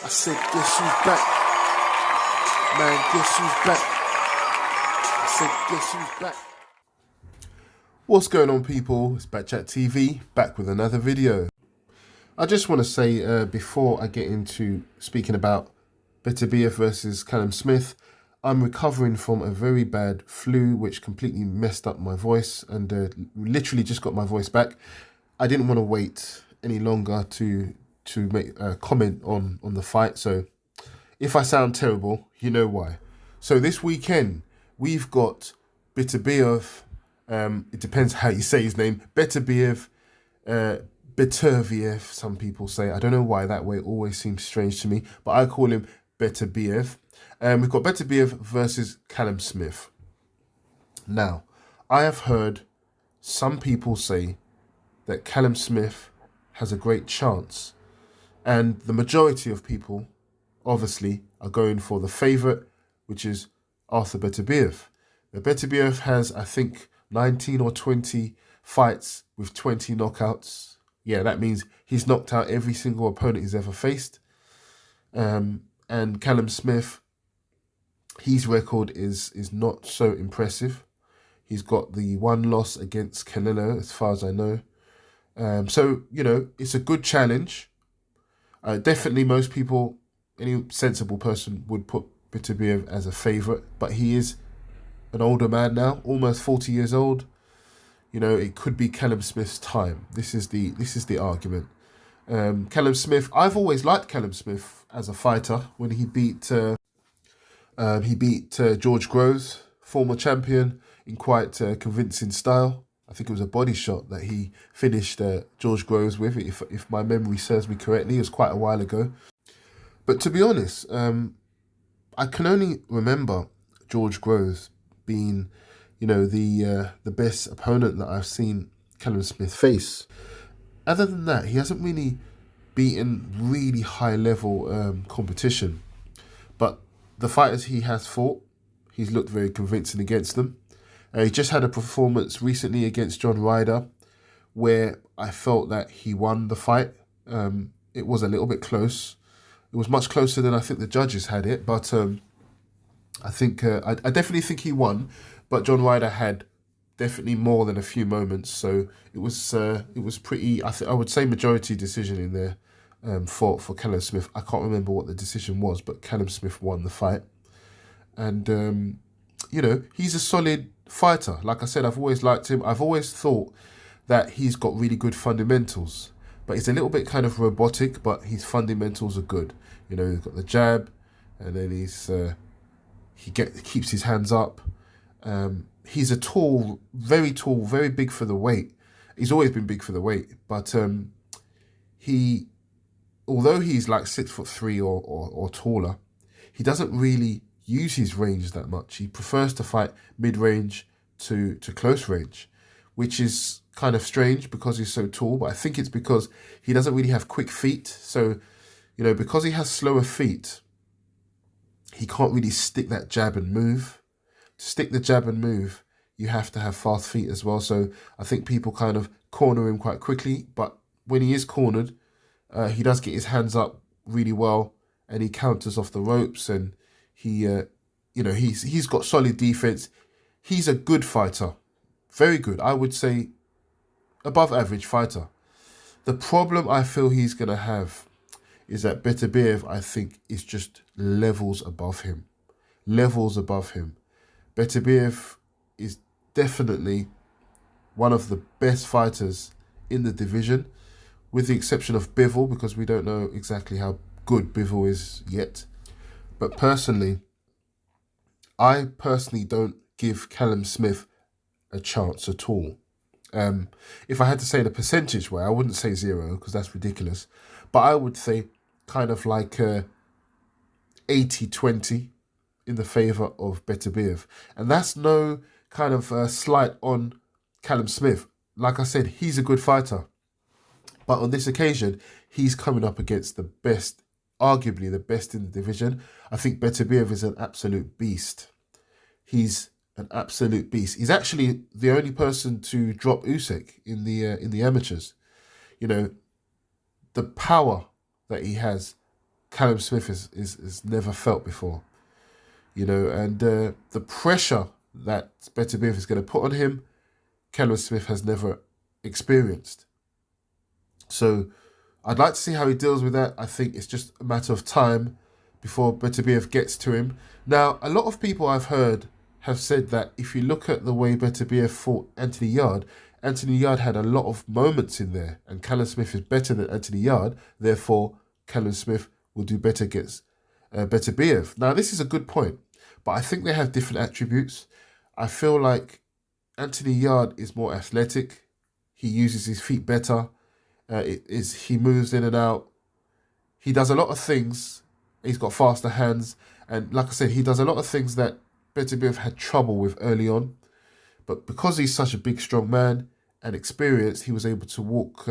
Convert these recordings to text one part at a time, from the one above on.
I said, guess who's back? Man, guess who's back? I said, guess who's back? What's going on, people? It's Backchat TV, back with another video. I just want to say, before I get into speaking about Beterbiev versus Callum Smith, I'm recovering from a very bad flu, which completely messed up my voice and literally just got my voice back. I didn't want to wait any longer to make a comment on the fight. So if I sound terrible, you know why. So this weekend, we've got Beterbiev, it depends how you say his name, Beterbiev, Beterbiev, some people say. I don't know why that way always seems strange to me, but I call him Beterbiev. We've got Beterbiev versus Callum Smith. Now, I have heard some people say that Callum Smith has a great chance, and the majority of people, obviously, are going for the favourite, which is Arthur Beterbiev. Now, Beterbiev has, I think, 19 or 20 fights with 20 knockouts. Yeah, that means he's knocked out every single opponent he's ever faced. And Callum Smith, his record is not so impressive. He's got the one loss against Canelo, as far as I know. So, you know, it's a good challenge. Definitely most people, any sensible person would put Beterbiev as a favourite, but he is an older man now, almost 40 years old. You know, it could be Callum Smith's time. This is the argument. Callum Smith, I've always liked Callum Smith as a fighter when he beat George Groves, former champion, in quite convincing style. I think it was a body shot that he finished George Groves with, if my memory serves me correctly. It was quite a while ago. But to be honest, I can only remember George Groves being, you know, the best opponent that I've seen Callum Smith face. Other than that, he hasn't really beaten really high-level competition. But the fighters he has fought, he's looked very convincing against them. He just had a performance recently against John Ryder where I felt that he won the fight. It was a little bit close. It was much closer than I think the judges had it, but I think I definitely think he won. But John Ryder had definitely more than a few moments, so it was pretty. I would say majority decision in there for Callum Smith. I can't remember what the decision was, but Callum Smith won the fight, and you know, he's a solid fighter. Like I said, I've always liked him. I've always thought that he's got really good fundamentals, but he's a little bit kind of robotic, but his fundamentals are good. You know, he's got the jab, and then he keeps his hands up. He's a very tall, very big for the weight. He's always been big for the weight, but although he's like 6'3" or taller, he doesn't really use his range that much. He prefers to fight mid-range to close range, which is kind of strange because he's so tall, but I think it's because he doesn't really have quick feet. So, you know, because he has slower feet, he can't really stick that jab and move. To stick the jab and move, you have to have fast feet as well. So I think people kind of corner him quite quickly, but when he is cornered, he does get his hands up really well and he counters off the ropes, and he, you know, he's got solid defense. He's a good fighter, very good. I would say above average fighter. The problem I feel he's going to have is that Beterbiev, I think, is just levels above him. Levels above him. Beterbiev is definitely one of the best fighters in the division, with the exception of Bivol, because we don't know exactly how good Bivol is yet. But I personally don't give Callum Smith a chance at all. If I had to say in a percentage way, I wouldn't say 0 because that's ridiculous. But I would say kind of like 80-20 in the favour of Beterbiev. And that's no kind of slight on Callum Smith. Like I said, he's a good fighter. But on this occasion, he's coming up against the best, arguably the best in the division. I think Beterbiev is an absolute beast. He's an absolute beast. He's actually the only person to drop Usyk in the amateurs. You know, the power that he has Callum Smith is never felt before. You know, and the pressure that Beterbiev is going to put on him, Callum Smith has never experienced. So I'd like to see how he deals with that. I think it's just a matter of time before Beterbiev gets to him. Now, a lot of people I've heard have said that if you look at the way Beterbiev fought Anthony Yarde had a lot of moments in there, and Callum Smith is better than Anthony Yarde, therefore Callum Smith will do better against Beterbiev. Now, this is a good point, but I think they have different attributes. I feel like Anthony Yarde is more athletic. He uses his feet better. He moves in and out. He does a lot of things. He's got faster hands. And like I said, he does a lot of things that Beterbiev had trouble with early on. But because he's such a big, strong man and experienced, he was able to walk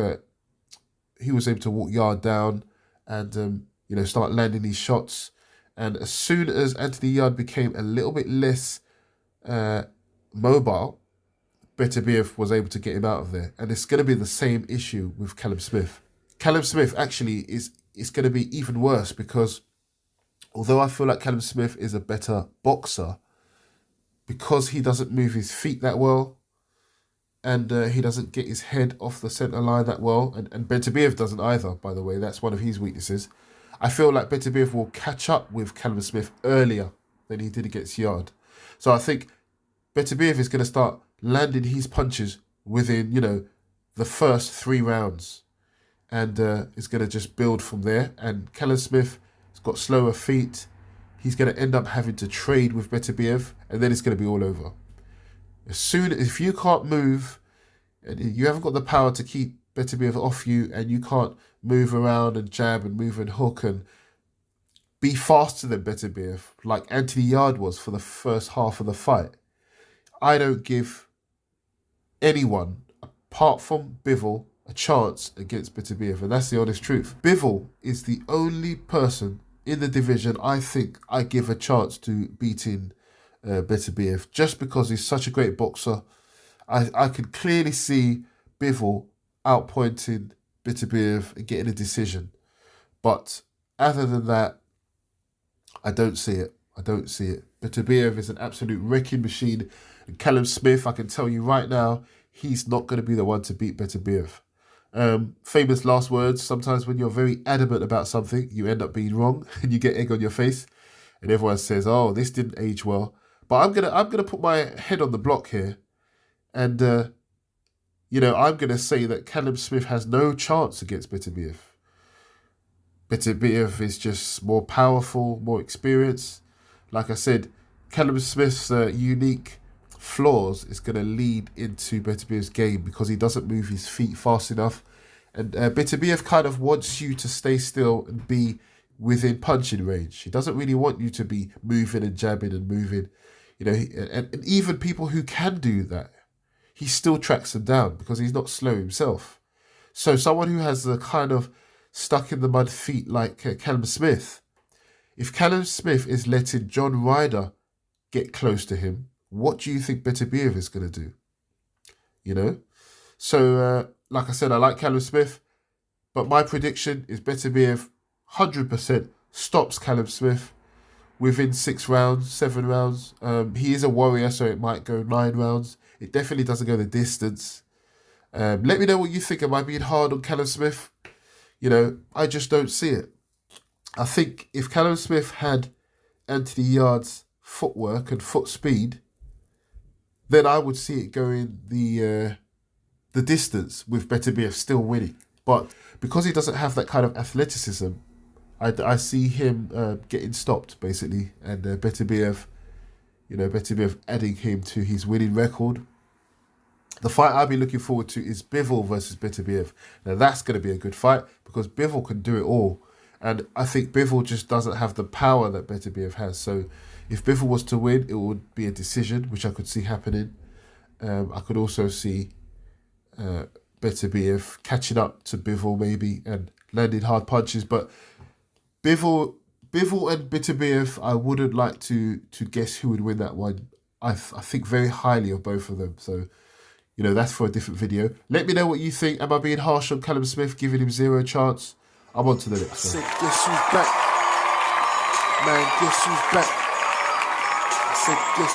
Yarde down and start landing these shots. And as soon as Anthony Yarde became a little bit less mobile, Beterbiev was able to get him out of there. And it's going to be the same issue with Callum Smith. Callum Smith actually is going to be even worse because although I feel like Callum Smith is a better boxer, because he doesn't move his feet that well and he doesn't get his head off the centre line that well, and Beterbiev doesn't either, by the way, that's one of his weaknesses, I feel like Beterbiev will catch up with Callum Smith earlier than he did against Yarde. So I think Beterbiev is going to start landing his punches within, the first 3 rounds. And it's going to just build from there. And Callum Smith has got slower feet. He's going to end up having to trade with Beterbiev, and then it's going to be all over. If you can't move, and you haven't got the power to keep Beterbiev off you, and you can't move around and jab and move and hook and be faster than Beterbiev, like Anthony Yarde was for the first half of the fight, I don't give anyone, apart from Bivol, a chance against Beterbiev, and that's the honest truth. Bivol is the only person in the division I think I give a chance to beating Beterbiev, just because he's such a great boxer. I can clearly see Bivol outpointing Beterbiev and getting a decision. But other than that, I don't see it. Beterbiev is an absolute wrecking machine. And Callum Smith, I can tell you right now, he's not going to be the one to beat Beterbiev. Famous last words, sometimes when you're very adamant about something, you end up being wrong and you get egg on your face. And everyone says, oh, this didn't age well. But I'm gonna put my head on the block here. And, I'm going to say that Callum Smith has no chance against Beterbiev. Beterbiev is just more powerful, more experienced. Like I said, Callum Smith's unique flaws is going to lead into Beterbiev's game because he doesn't move his feet fast enough. And Beterbiev kind of wants you to stay still and be within punching range. He doesn't really want you to be moving and jabbing and moving. And even people who can do that, he still tracks them down because he's not slow himself. So someone who has the kind of stuck in the mud feet like Callum Smith, if Callum Smith is letting John Ryder get close to him, what do you think Beterbiev is going to do? So like I said, I like Callum Smith, but my prediction is Beterbiev 100% stops Callum Smith within 6 rounds, 7 rounds. He is a warrior, so it might go 9 rounds. It definitely doesn't go the distance. Let me know what you think. Am I being hard on Callum Smith? I just don't see it. I think if Callum Smith had Anthony Yarde's footwork and foot speed, then I would see it going the distance with Beterbiev still winning. But because he doesn't have that kind of athleticism, I see him getting stopped, basically. And Beterbiev adding him to his winning record. The fight I'll be looking forward to is Bivol versus Beterbiev. Now that's going to be a good fight because Bivol can do it all. And I think Bivol just doesn't have the power that Beterbiev has. So if Bivol was to win, it would be a decision, which I could see happening. I could also see Beterbiev catching up to Bivol maybe and landing hard punches. But Bivol and Beterbiev, I wouldn't like to guess who would win that one. I think very highly of both of them. So, that's for a different video. Let me know what you think. Am I being harsh on Callum Smith, giving him 0 chance? I'm on to the next one. Man, guess who's back? I said, guess